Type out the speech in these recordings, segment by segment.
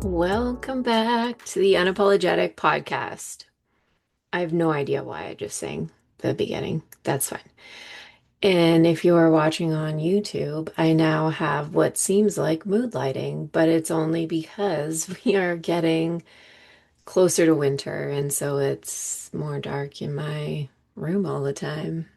Welcome back to the Unapologetic Podcast. I have no idea why I just sang the beginning. That's fine. And if you are watching on YouTube, I now have what seems like mood lighting, but it's only because we are getting closer to winter, and so it's more dark in my room all the time.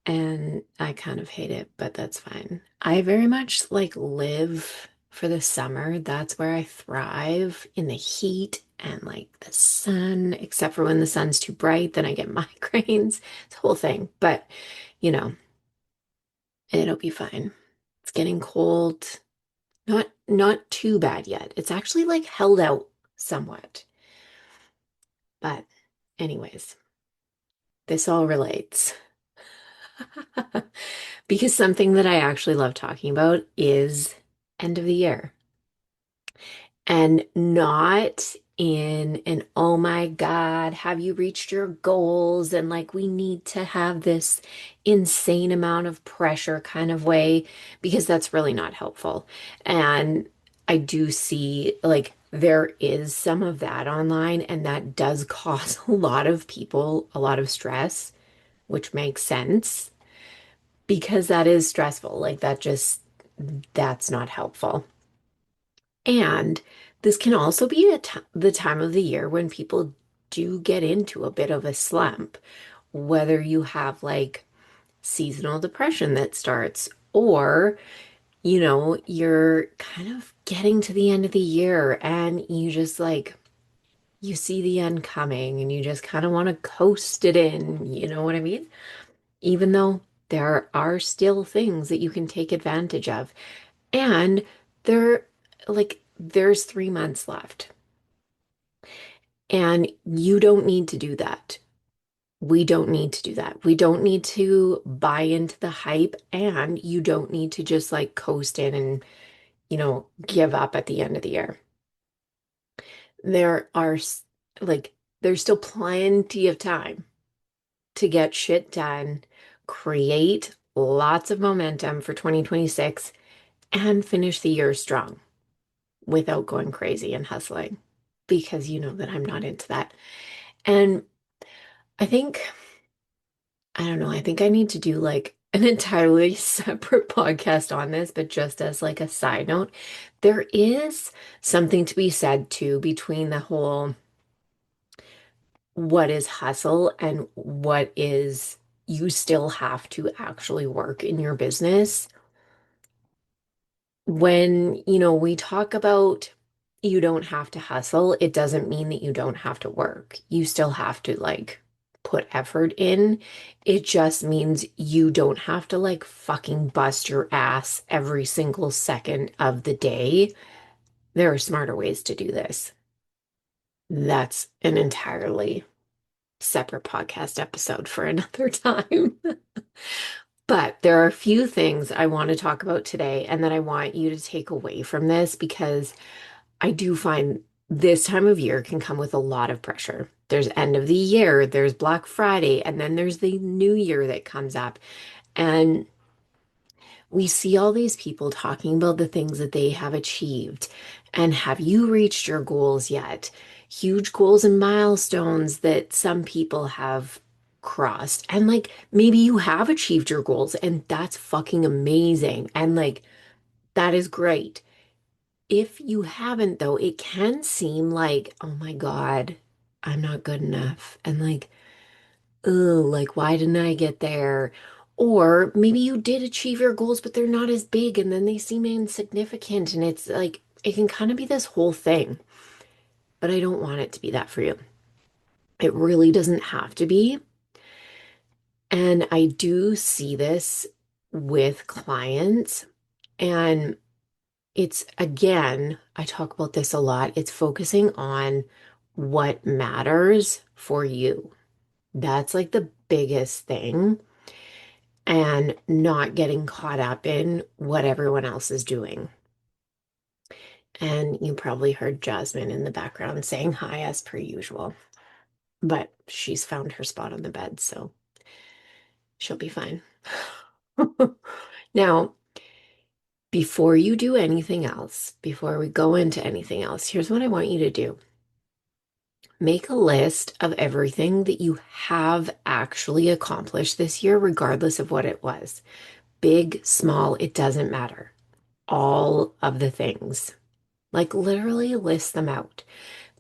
And I kind of hate it, but that's fine. I very much like live for the summer. That's where I thrive in the heat and like the sun, except for when the sun's too bright, then I get migraines. It's a whole thing, but you know, it'll be fine. It's getting cold. Not too bad yet. It's actually like held out somewhat. But anyways, this all relates. Because something that I actually love talking about is end of the year. And not in an, oh my God, have you reached your goals? And like, we need to have this insane amount of pressure kind of way, because that's really not helpful. And I do see like there is some of that online, and that does cause a lot of people a lot of stress, which makes sense because that is stressful. Like, that's not helpful. And this can also be the time of the year when people do get into a bit of a slump, whether you have like seasonal depression that starts, or, you're kind of getting to the end of the year and you just like, you see the end coming and you just kind of want to coast it in. You know what I mean? Even though there are still things that you can take advantage of. And there, there's 3 months left, and you don't need to do that. We don't need to do that. We don't need to buy into the hype, and you don't need to just like coast in and, give up at the end of the year. There are like, there's still plenty of time to get shit done, create lots of momentum for 2026, and finish the year strong without going crazy and hustling, because you know that I'm not into that. And I think, I don't know, I think I need to do like an entirely separate podcast on this, but just as like a side note, there is something to be said too between the whole what is hustle and what is you still have to actually work in your business. When, we talk about you don't have to hustle, it doesn't mean that you don't have to work. You still have to like put effort in. It just means you don't have to like fucking bust your ass every single second of the day. There are smarter ways to do this. That's an entirely separate podcast episode for another time. But there are a few things I want to talk about today and that I want you to take away from this, because I do find this time of year can come with a lot of pressure. There's end of the year, there's Black Friday, and then there's the new year that comes up. And we see all these people talking about the things that they have achieved. And have you reached your goals yet? Huge goals and milestones that some people have crossed. And like, maybe you have achieved your goals, and that's fucking amazing. And like, that is great. If you haven't, though, it can seem like, oh my God, I'm not good enough. And like, oh, like, why didn't I get there? Or maybe you did achieve your goals, but they're not as big and then they seem insignificant. And it's like, it can kind of be this whole thing. But I don't want it to be that for you. It really doesn't have to be. And I do see this with clients. And it's, again, I talk about this a lot. It's focusing on what matters for you. That's like the biggest thing, and not getting caught up in what everyone else is doing. And you probably heard Jasmine in the background saying hi as per usual, but she's found her spot on the bed, so she'll be fine. Now, Before you do anything else, before we go into anything else, here's what I want you to do. Make a list of everything that you have actually accomplished this year, regardless of what it was. Big, small, it doesn't matter. All of the things. Like literally list them out.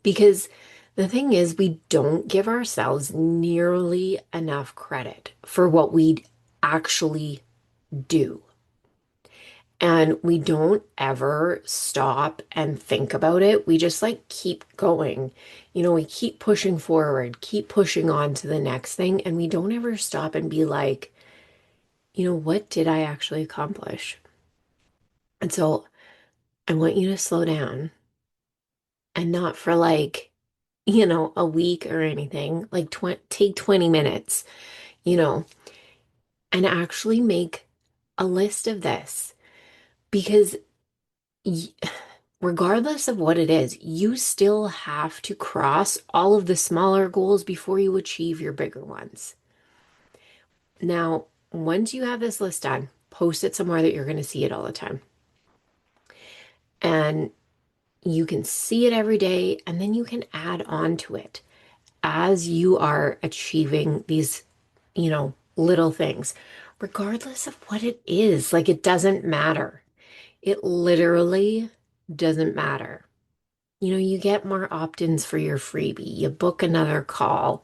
Because the thing is, we don't give ourselves nearly enough credit for what we actually do. And we don't ever stop and think about it. We just like keep going. We keep pushing forward, keep pushing on to the next thing. And we don't ever stop and be like, what did I actually accomplish? And so I want you to slow down and not for like, a week or anything, like take 20 minutes, you know, and actually make a list of this because y regardless of what it is, you still have to cross all of the smaller goals before you achieve your bigger ones. Now, once you have this list done, post it somewhere that you're going to see it all the time. And you can see it every day, and then you can add on to it as you are achieving these, little things, regardless of what it is. Like, it doesn't matter. It literally doesn't matter. You get more opt-ins for your freebie, you book another call,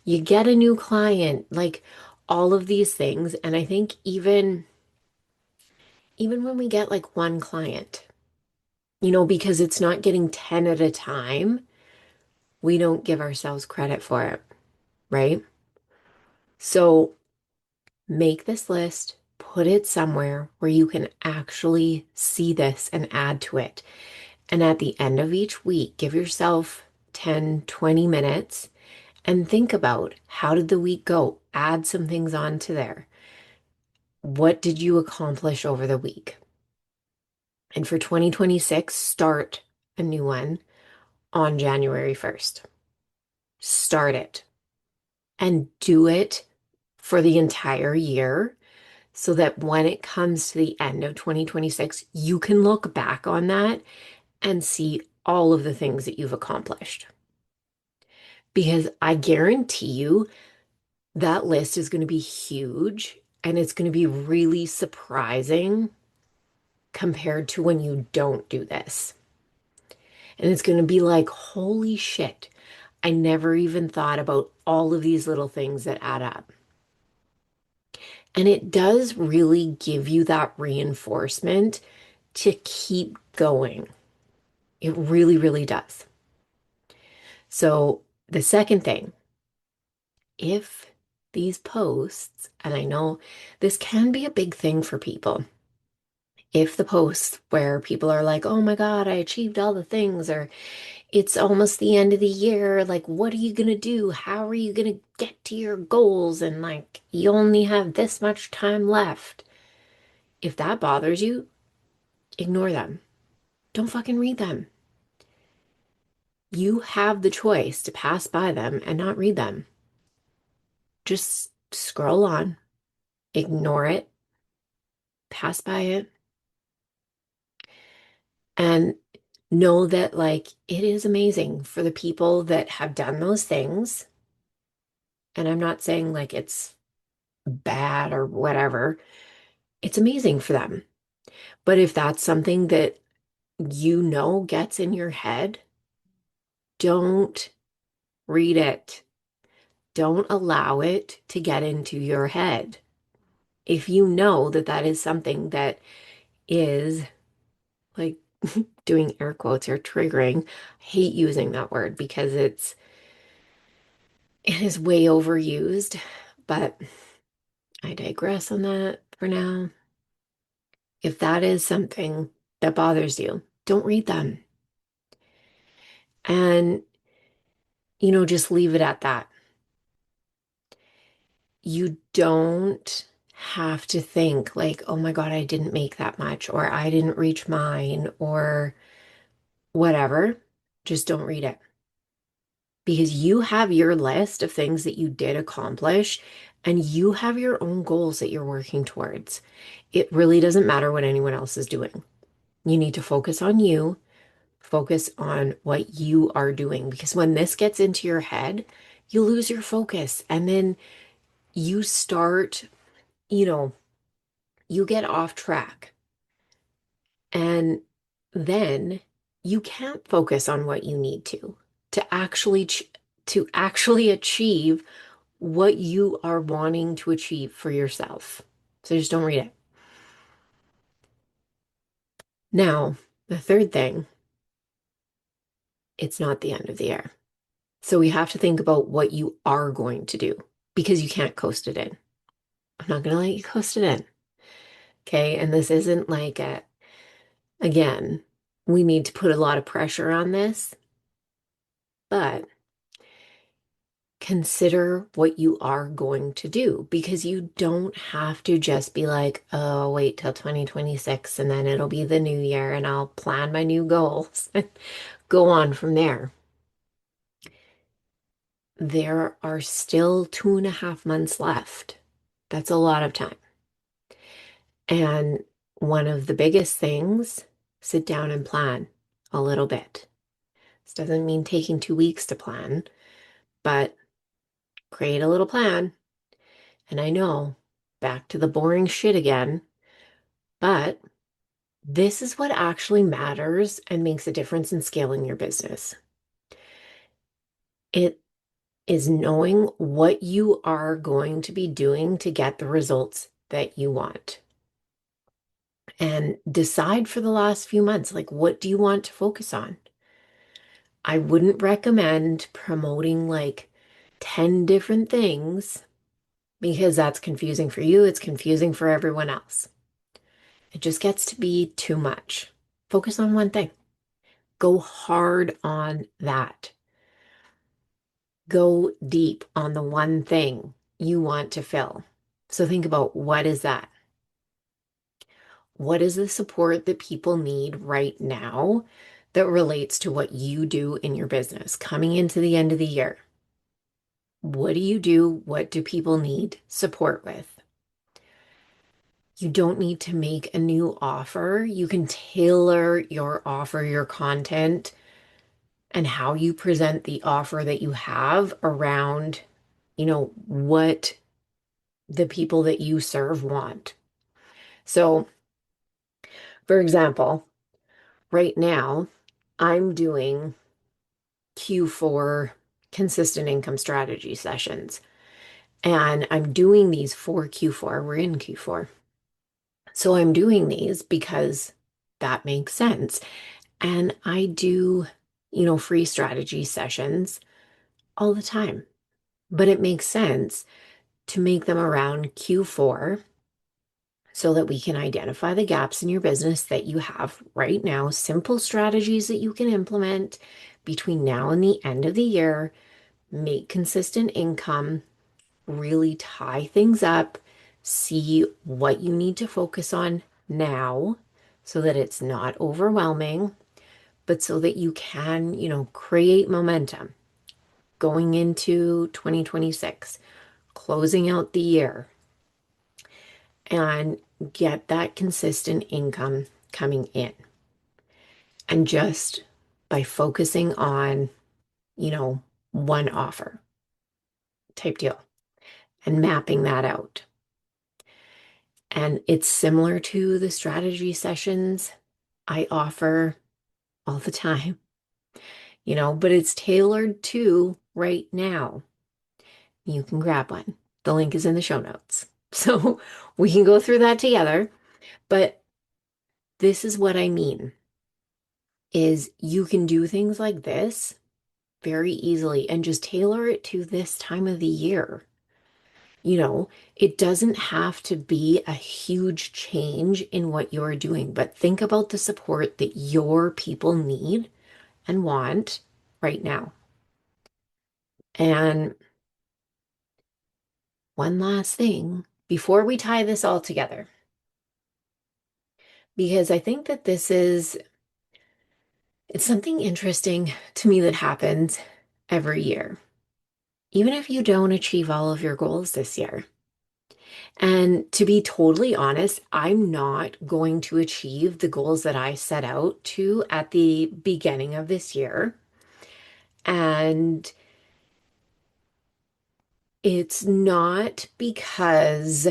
you get a new client, like all of these things. And I think even when we get like one client, because it's not getting 10 at a time, we don't give ourselves credit for it, right? So make this list, put it somewhere where you can actually see this and add to it. And at the end of each week, give yourself 10, 20 minutes and think about how did the week go? Add some things onto there. What did you accomplish over the week? And for 2026, start a new one on January 1st. Start it and do it for the entire year so that when it comes to the end of 2026, you can look back on that and see all of the things that you've accomplished. Because I guarantee you that list is going to be huge and it's going to be really surprising compared to when you don't do this. And it's going to be like, holy shit, I never even thought about all of these little things that add up. And it does really give you that reinforcement to keep going. It really, really does. So, the second thing, if these posts, and I know this can be a big thing for people, if the posts where people are like, oh my God, I achieved all the things, or it's almost the end of the year, like, what are you going to do? How are you going to get to your goals? And like, you only have this much time left. If that bothers you, ignore them. Don't fucking read them. You have the choice to pass by them and not read them. Just scroll on, ignore it, pass by it, and know that, like, it is amazing for the people that have done those things. And I'm not saying like it's bad or whatever, it's amazing for them. But if that's something that gets in your head, don't read it. Don't allow it to get into your head. If you know that that is something that is like doing air quotes or triggering, I hate using that word because it is way overused, but I digress on that for now. If that is something that bothers you, don't read them. And, just leave it at that. You don't have to think like, oh my God, I didn't make that much, or I didn't reach mine, or whatever. Just don't read it. because you have your list of things that you did accomplish and you have your own goals that you're working towards. It really doesn't matter what anyone else is doing. You need to focus on you, focus on what you are doing, because when this gets into your head, you lose your focus and then you start, you know, you get off track and then you can't focus on what you need to actually to actually achieve what you are wanting to achieve for yourself. So just don't read it. Now, the third thing, it's not the end of the air. So we have to think about what you are going to do because you can't coast it in. I'm not going to let you coast it in. Okay. And this isn't like again, we need to put a lot of pressure on this, but consider what you are going to do because you don't have to just be like, oh, wait till 2026 and then it'll be the new year and I'll plan my new goals and go on from there. There are still 2.5 months left. That's a lot of time. And one of the biggest things, sit down and plan a little bit. This doesn't mean taking 2 weeks to plan, but create a little plan. And I know, back to the boring shit again, but this is what actually matters and makes a difference in scaling your business. It is knowing what you are going to be doing to get the results that you want. And decide for the last few months, like, what do you want to focus on? I wouldn't recommend promoting like 10 different things because that's confusing for you. It's confusing for everyone else. It just gets to be too much. Focus on one thing. Go hard on that. Go deep on the one thing you want to fill. So think about what is that? What is the support that people need right now that relates to what you do in your business coming into the end of the year? What do you do? What do people need support with? You don't need to make a new offer. You can tailor your offer, your content, and how you present the offer that you have around, what the people that you serve want. So, for example, right now, I'm doing Q4 consistent income strategy sessions, and I'm doing these for Q4. We're in Q4. So I'm doing these because that makes sense. And I do, free strategy sessions all the time. But it makes sense to make them around Q4 so that we can identify the gaps in your business that you have right now, simple strategies that you can implement between now and the end of the year, make consistent income, really tie things up, see what you need to focus on now so that it's not overwhelming, but so that you can, create momentum going into 2026, closing out the year, and get that consistent income coming in. And just by focusing on, one offer type deal and mapping that out. And it's similar to the strategy sessions I offer all the time, but it's tailored to right now. You can grab one. The link is in the show notes. So we can go through that together. But this is what I mean is you can do things like this very easily and just tailor it to this time of the year. It doesn't have to be a huge change in what you're doing, but think about the support that your people need and want right now. And one last thing before we tie this all together, because I think that it's something interesting to me that happens. every year, even if you don't achieve all of your goals this year. And to be totally honest, I'm not going to achieve the goals that I set out to at the beginning of this year. And it's not because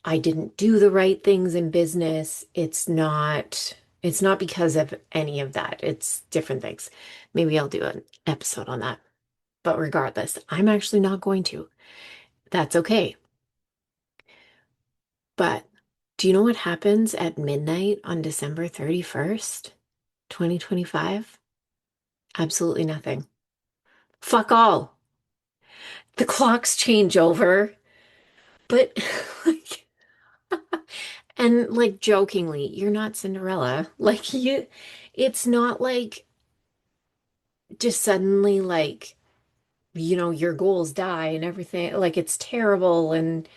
I didn't do the right things in business. It's not because of any of that. It's different things. Maybe I'll do an episode on that. But regardless, I'm actually not going to. That's okay. But do you know what happens at midnight on December 31st, 2025? Absolutely nothing. Fuck all. The clocks change over, but like, and like jokingly, you're not Cinderella. Like it's not like just suddenly like, your goals die and everything. Like it's terrible and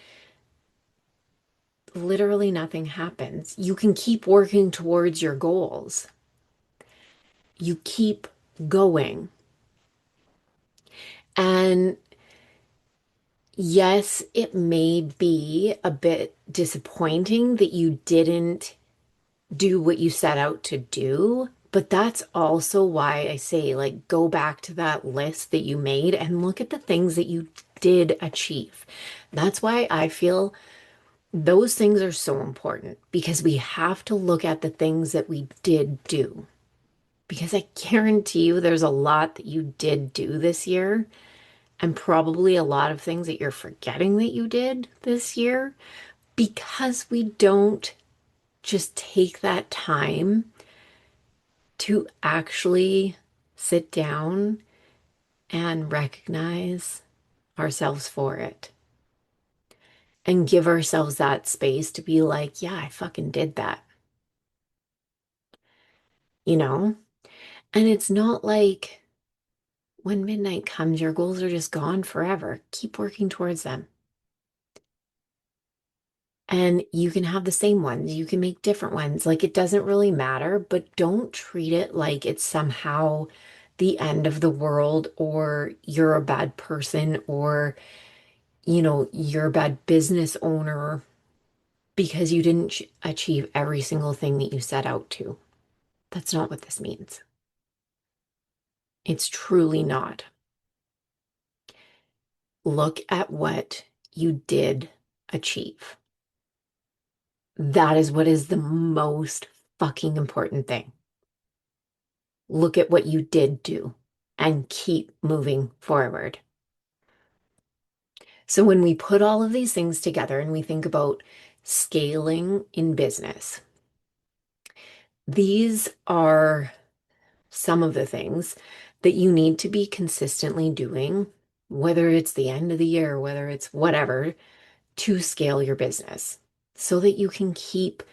literally nothing happens. You can keep working towards your goals. You keep going. And yes, it may be a bit disappointing that you didn't do what you set out to do, but that's also why I say, like, go back to that list that you made and look at the things that you did achieve. That's why I feel those things are so important because we have to look at the things that we did do. Because I guarantee you there's a lot that you did do this year and probably a lot of things that you're forgetting that you did this year because we don't just take that time to actually sit down and recognize ourselves for it and give ourselves that space to be like, yeah, I fucking did that, you know? And it's not like when midnight comes, your goals are just gone forever. Keep working towards them. And you can have the same ones, you can make different ones. Like it doesn't really matter, but don't treat it like it's somehow the end of the world or you're a bad person or, you're a bad business owner because you didn't achieve every single thing that you set out to. That's not what this means. It's truly not. Look at what you did achieve. That is what is the most fucking important thing. Look at what you did do and keep moving forward. So when we put all of these things together and we think about scaling in business, these are some of the things that you need to be consistently doing, whether it's the end of the year, whether it's whatever, to scale your business so that you can keep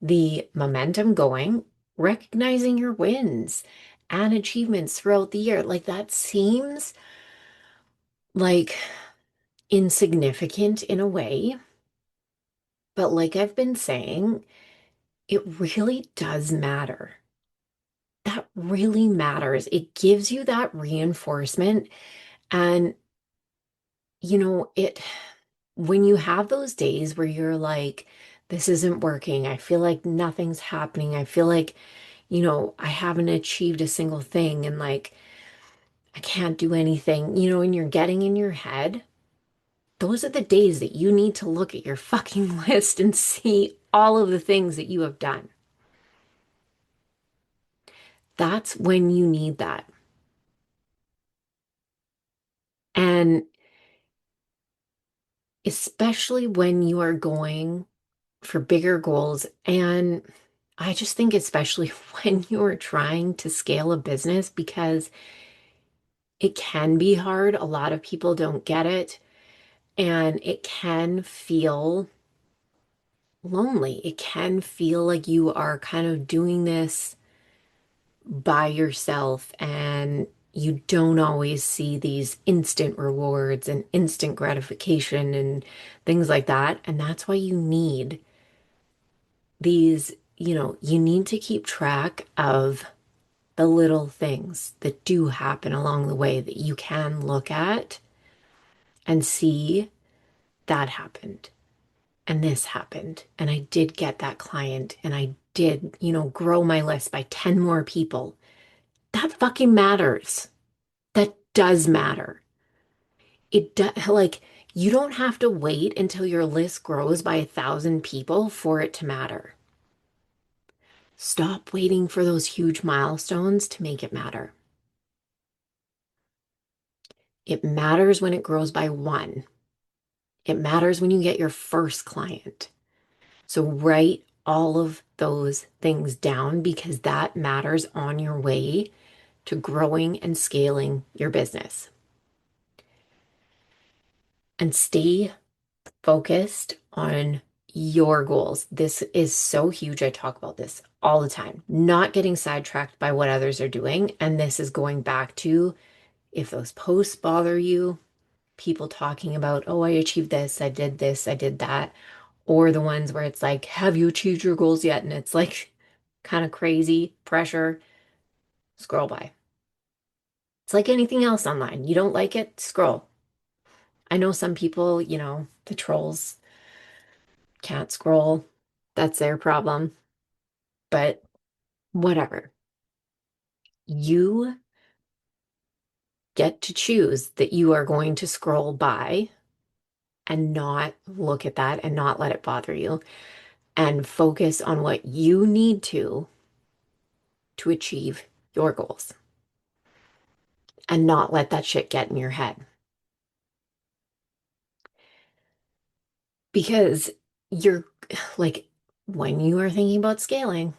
the momentum going, recognizing your wins and achievements throughout the year. Like that seems like insignificant in a way, but like I've been saying, it really does matter. That really matters. It gives you that reinforcement. And, it, when you have those days where you're like, this isn't working, I feel like nothing's happening, I feel like, I haven't achieved a single thing and like, I can't do anything, and you're getting in your head, those are the days that you need to look at your fucking list and see all of the things that you have done. That's when you need that. And especially when you are going for bigger goals. And I just think, especially when you are trying to scale a business, because it can be hard. A lot of people don't get it. And it can feel lonely. It can feel like you are kind of doing this by yourself and you don't always see these instant rewards and instant gratification and things like that. And that's why you need these, you need to keep track of the little things that do happen along the way that you can look at and see that happened and this happened. And I did get that client and I did, grow my list by 10 more people. That fucking matters. That does matter. It does, like, you don't have to wait until your list grows by 1,000 people for it to matter. Stop waiting for those huge milestones to make it matter. It matters when it grows by one. It matters when you get your first client. So write all of those things down because that matters on your way to growing and scaling your business. And stay focused on your goals. This is so huge. I talk about this all the time, not getting sidetracked by what others are doing. And this is going back to if those posts bother you, people talking about, oh, I achieved this, I did that, or the ones where it's like, have you achieved your goals yet? And it's like kind of crazy pressure, scroll by. It's like anything else online. You don't like it, scroll. I know some people, the trolls can't scroll. That's their problem. But whatever. You get to choose that you are going to scroll by and not look at that and not let it bother you and focus on what you need to achieve your goals and not let that shit get in your head. Because you're like, when you are thinking about scaling,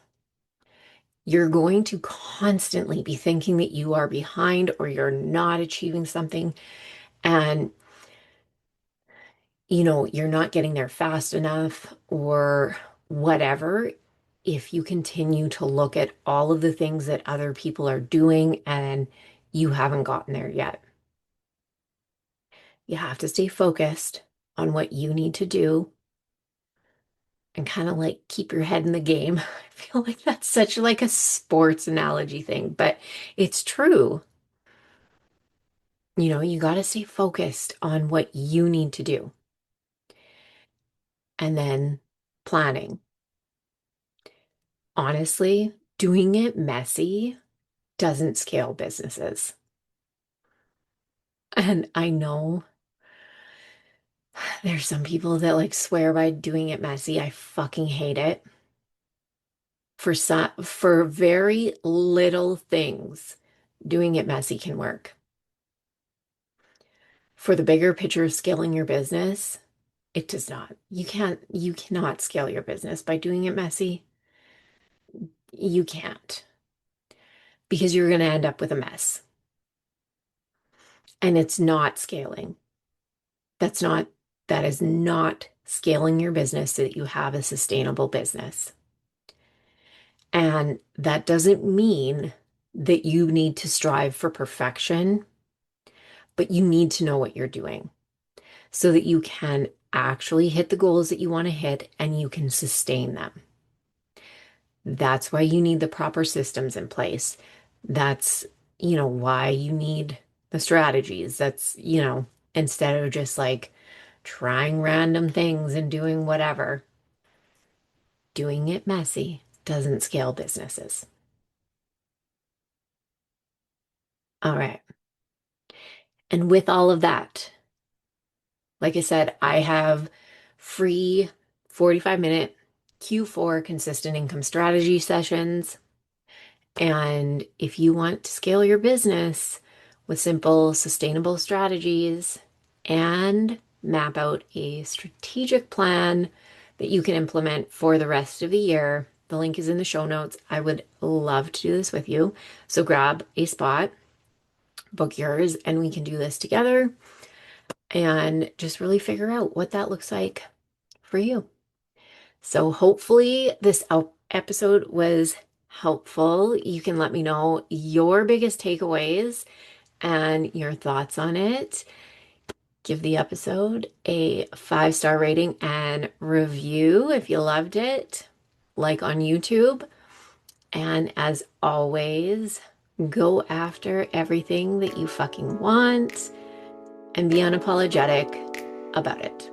you're going to constantly be thinking that you are behind or you're not achieving something. And you're not getting there fast enough or whatever, if you continue to look at all of the things that other people are doing and you haven't gotten there yet. You have to stay focused on what you need to do and kind of like keep your head in the game. I feel like that's such like a sports analogy thing, but it's true. You got to stay focused on what you need to do and then planning. Honestly, doing it messy doesn't scale businesses. And I know there's some people that like swear by doing it messy. I fucking hate it. For very little things, doing it messy can work. For the bigger picture of scaling your business, it does not. You cannot scale your business by doing it messy. You can't because you're going to end up with a mess and it's not scaling. That's not, that is not scaling your business so that you have a sustainable business. And that doesn't mean that you need to strive for perfection, but you need to know what you're doing so that you can actually hit the goals that you want to hit and you can sustain them. That's why you need the proper systems in place. That's, why you need the strategies. That's, instead of just like trying random things and doing whatever, doing it messy doesn't scale businesses. All right. And with all of that, like I said, I have free 45-minute Q4 consistent income strategy sessions. And if you want to scale your business with simple, sustainable strategies and map out a strategic plan that you can implement for the rest of the year, the link is in the show notes. I would love to do this with you. So grab a spot, book yours, and we can do this together and just really figure out what that looks like for you. So hopefully this episode was helpful. You can let me know your biggest takeaways and your thoughts on it. Give the episode a 5-star rating and review if you loved it, like on YouTube. And as always, Go after everything that you fucking want and be unapologetic about it.